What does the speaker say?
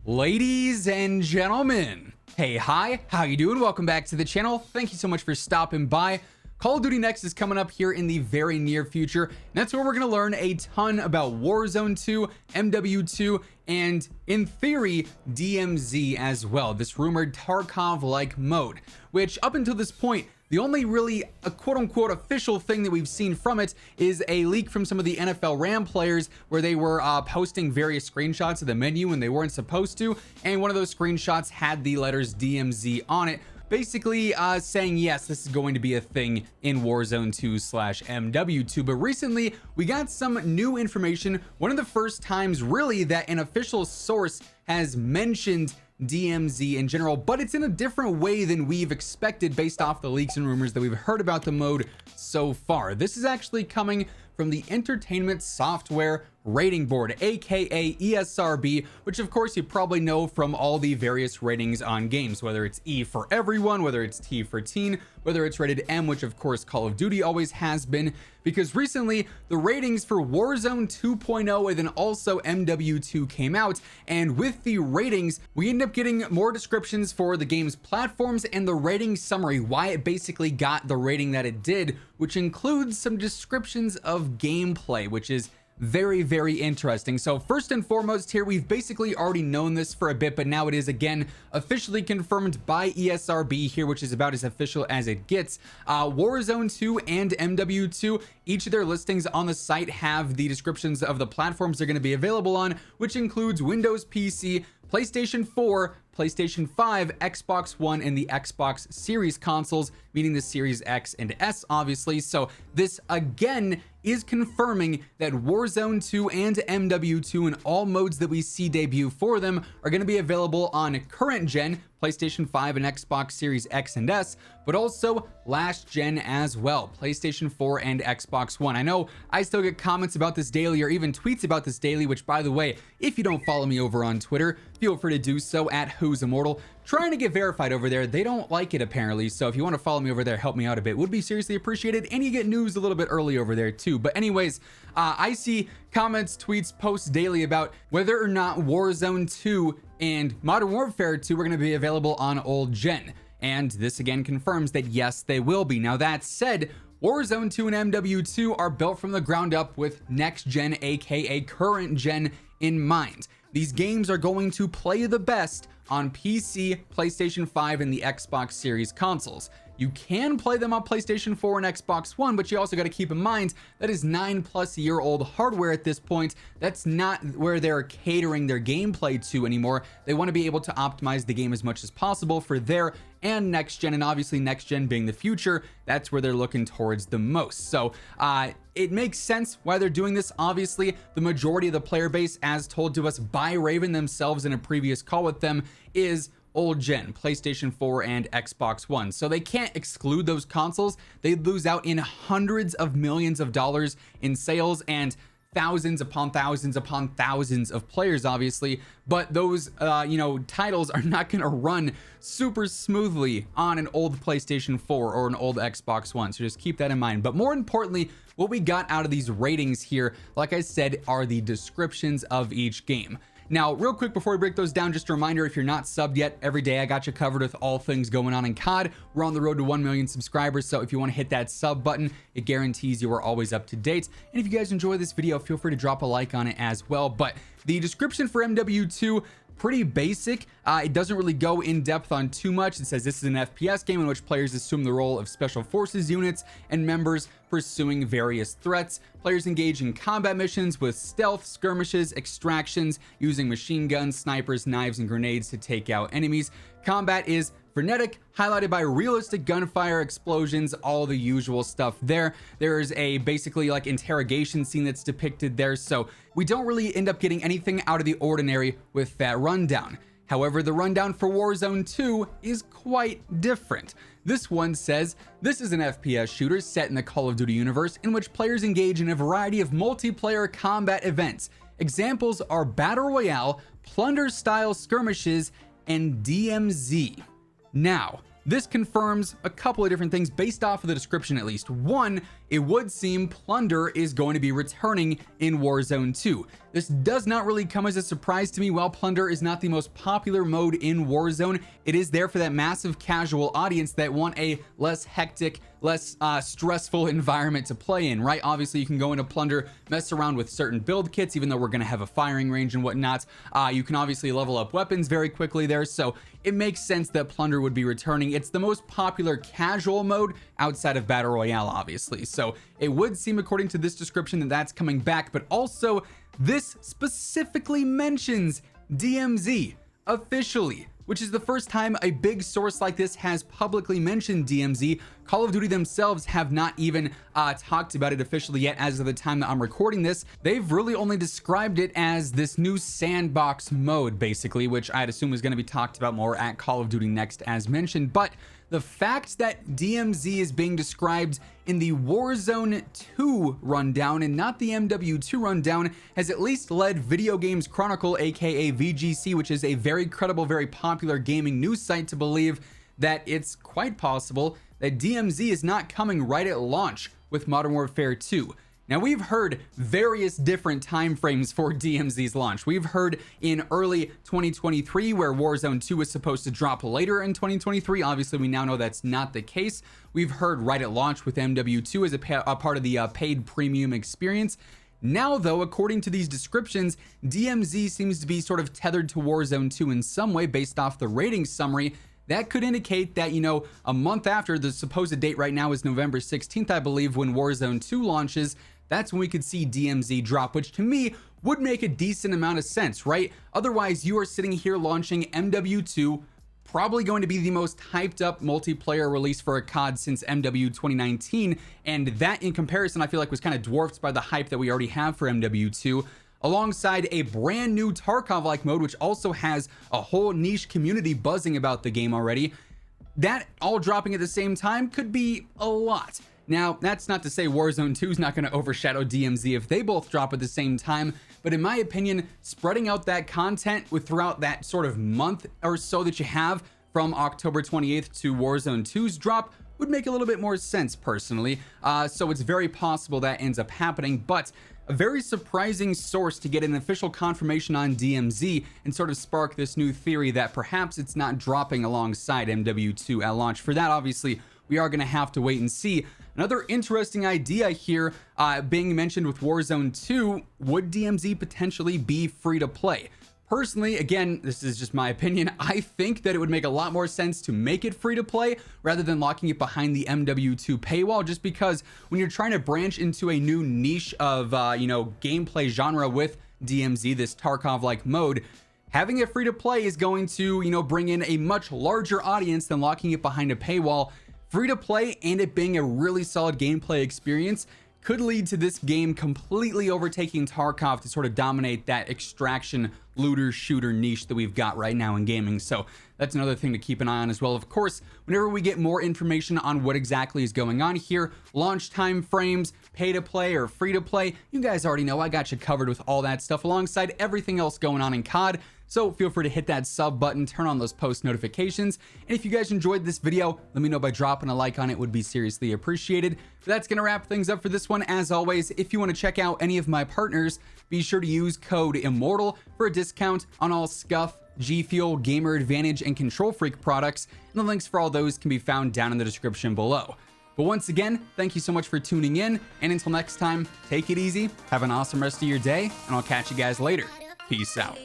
Ladies and gentlemen, hey, hi, how you doing? Welcome back to the channel. Thank you so much for stopping by. Call of Duty Next is coming up here in the very near future, and that's where we're going to learn a ton about Warzone 2, MW2, and in theory, DMZ as well, this rumored Tarkov-like mode, which up until this point, the only really a quote-unquote official thing that we've seen from it is a leak from some of the NFL RAM players where they were posting various screenshots of the menu when they weren't supposed to, and one of those screenshots had the letters DMZ on it, basically saying yes, this is going to be a thing in Warzone 2/MW2. But recently we got some new information, one of the first times really that an official source has mentioned DMZ in general, but it's in a different way than we've expected based off the leaks and rumors that we've heard about the mode so far. This is actually coming from the Entertainment Software Rating Board, aka ESRB, which of course you probably know from all the various ratings on games, whether it's E for everyone, whether it's T for teen, whether it's rated M, which of course Call of Duty always has been, because recently the ratings for Warzone 2.0 and then also MW2 came out, and with the ratings we end up getting more descriptions for the game's platforms and the rating summary, why it basically got the rating that it did, which includes some descriptions of gameplay, which is very interesting. So first and foremost here, we've basically already known this for a bit, but now it is again officially confirmed by ESRB here, which is about as official as it gets. Warzone 2 and MW2, each of their listings on the site have the descriptions of the platforms they're going to be available on, which includes Windows PC, PlayStation 4, PlayStation 5, Xbox One, and the Xbox Series consoles, meaning the Series X and S, obviously. So this again is confirming that Warzone 2 and MW2 and all modes that we see debut for them are going to be available on current gen PlayStation 5 and Xbox Series X and S, but also last gen as well, PlayStation 4 and Xbox One. I know I still get comments about this daily or even tweets about this daily, which by the way, if you don't follow me over on Twitter, feel free to do so at WhosImmortal. Trying to get verified over there. They don't like it apparently, so if you want to follow me over there, help me out a bit, would be seriously appreciated, and you get news a little bit early over there too. But anyways, I see comments, tweets, posts daily about whether or not Warzone 2 and Modern Warfare 2 are going to be available on old gen, and this again confirms that yes, they will be. Now that said, Warzone 2 and MW2 are built from the ground up with next gen, aka current gen, in mind. These games are going to play the best on PC, PlayStation 5, and the Xbox Series consoles. You can play them on PlayStation 4 and Xbox One, but you also got to keep in mind that is 9+-year-old hardware at this point. That's not where they're catering their gameplay to anymore. They want to be able to optimize the game as much as possible for their and next gen, and obviously next gen being the future, that's where they're looking towards the most. So it makes sense why they're doing this. Obviously the majority of the player base, as told to us by Raven themselves in a previous call with them, is old gen, PlayStation 4 and Xbox One. So they can't exclude those consoles. They'd lose out in hundreds of millions of dollars in sales and thousands upon thousands upon thousands of players, obviously, but those titles are not going to run super smoothly on an old PlayStation 4 or an old Xbox One, so just keep that in mind. But more importantly, what we got out of these ratings here, like I said, are the descriptions of each game. Now, real quick before we break those down, just a reminder, if you're not subbed yet, every day I got you covered with all things going on in COD. We're on the road to 1 million subscribers, so if you want to hit that sub button, it guarantees you are always up to date. And if you guys enjoy this video, feel free to drop a like on it as well. But the description for MW2, pretty basic. It doesn't really go in depth on too much. It says this is an FPS game in which players assume the role of special forces units and members pursuing various threats. Players engage in combat missions with stealth, skirmishes, extractions, using machine guns, snipers, knives, and grenades to take out enemies. Combat is frenetic, highlighted by realistic gunfire, explosions, all the usual stuff there. There's a basically like interrogation scene that's depicted there, so we don't really end up getting anything out of the ordinary with that rundown. However, the rundown for Warzone 2 is quite different. This one says, this is an FPS shooter set in the Call of Duty universe in which players engage in a variety of multiplayer combat events. Examples are Battle Royale, Plunder-style skirmishes, and DMZ. Now, this confirms a couple of different things based off of the description at least. One, it would seem Plunder is going to be returning in Warzone 2. This does not really come as a surprise to me. While Plunder is not the most popular mode in Warzone, it is there for that massive casual audience that want a less hectic, less stressful environment to play in, right? Obviously, you can go into Plunder, mess around with certain build kits, even though we're going to have a firing range and whatnot. You can obviously level up weapons very quickly there, so it makes sense that Plunder would be returning. It's the most popular casual mode outside of Battle Royale, obviously, so it would seem, according to this description, that that's coming back, but also this specifically mentions DMZ officially, which is the first time a big source like this has publicly mentioned DMZ. Call of Duty themselves have not even talked about it officially yet as of the time that I'm recording this. They've really only described it as this new sandbox mode, basically, which I'd assume is going to be talked about more at Call of Duty Next as mentioned. But the fact that DMZ is being described in the Warzone 2 rundown and not the MW2 rundown has at least led Video Games Chronicle, aka VGC, which is a very credible, very popular gaming news site, to believe that it's quite possible that DMZ is not coming right at launch with Modern Warfare 2. Now, we've heard various different time frames for DMZ's launch. We've heard in early 2023 where Warzone 2 was supposed to drop later in 2023. Obviously, we now know that's not the case. We've heard right at launch with MW2 as a part of the paid premium experience. Now, though, according to these descriptions, DMZ seems to be sort of tethered to Warzone 2 in some way based off the rating summary. That could indicate that, you know, a month after, the supposed date right now is November 16th, I believe, when Warzone 2 launches. That's when we could see DMZ drop, which to me would make a decent amount of sense, right? Otherwise, you are sitting here launching MW2, probably going to be the most hyped up multiplayer release for a COD since MW 2019. And that, in comparison, I feel like was kind of dwarfed by the hype that we already have for MW2, alongside a brand new Tarkov-like mode, which also has a whole niche community buzzing about the game already. That all dropping at the same time could be a lot. Now, that's not to say Warzone 2 is not going to overshadow DMZ if they both drop at the same time, but in my opinion, spreading out that content throughout that sort of month or so that you have from October 28th to Warzone 2's drop would make a little bit more sense personally. So it's very possible that ends up happening, but a very surprising source to get an official confirmation on DMZ and sort of spark this new theory that perhaps it's not dropping alongside MW2 at launch. For that, obviously, we are going to have to wait and see. Another interesting idea here being mentioned with Warzone 2, would DMZ potentially be free to play? Personally, again, this is just my opinion, I think that it would make a lot more sense to make it free to play rather than locking it behind the MW2 paywall, just because when you're trying to branch into a new niche of, gameplay genre with DMZ, this Tarkov-like mode, having it free to play is going to, bring in a much larger audience than locking it behind a paywall. Free to play and it being a really solid gameplay experience could lead to this game completely overtaking Tarkov to sort of dominate that extraction looter shooter niche that we've got right now in gaming. So that's another thing to keep an eye on as well. Of course, whenever we get more information on what exactly is going on here, launch time frames, pay to play or free to play, you guys already know I got you covered with all that stuff alongside everything else going on in COD. So feel free to hit that sub button, turn on those post notifications. And if you guys enjoyed this video, let me know by dropping a like on it, would be seriously appreciated. But that's going to wrap things up for this one. As always, if you want to check out any of my partners, be sure to use code IMMORTAL for a discount on all Scuff, G Fuel, Gamer Advantage, and Control Freak products. And the links for all those can be found down in the description below. But once again, thank you so much for tuning in. And until next time, take it easy, have an awesome rest of your day, and I'll catch you guys later. Peace out.